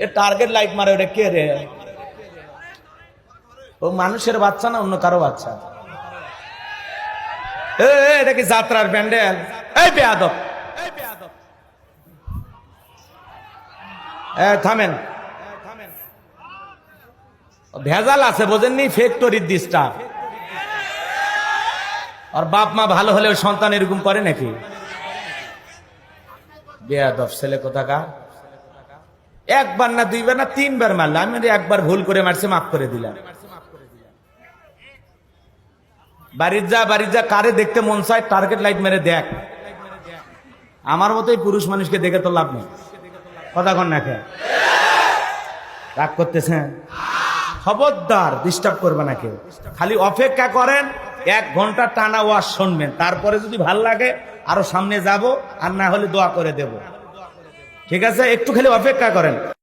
A target light মারে, ওটা কে রে? ও মানুষের বাচ্চা না অন্য কারো বাচ্চা? এটা কি যাত্রার প্যান্ডেল? এই বেয়াদব, থামেন। ভেজাল আছে বোঝেননি, ফ্যাক্টরির দিসটা। আর বাপ মা ভালো হলে সন্তান এরকম করে নাকি? বেয়াদব ছেলে কোথাকার। একবার না দুইবার না তিনবার মারলাম, আমি একবার ভুল করে মারছে, মাফ করে দিলাম। বাড়ির যা কারে দেখতে মন চায় টার্গেট লাইট মেরে দেখ। আমার মতোই পুরুষ মানুষকে দেখে তো লাভ নেই। কথা কন না খেয়ে রাগ করতেছেন? খবরদার ডিস্টার্ব করবে না কেউ, খালি অপেক্ষা করেন। 1 ঘন্টা টানা ওয়াজ শুনবেন, তারপরে যদি ভাল লাগে আরো সামনে যাব, আর না হলে দোয়া করে দেব। ঠিক আছে, একটু খালি অপেক্ষা করেন।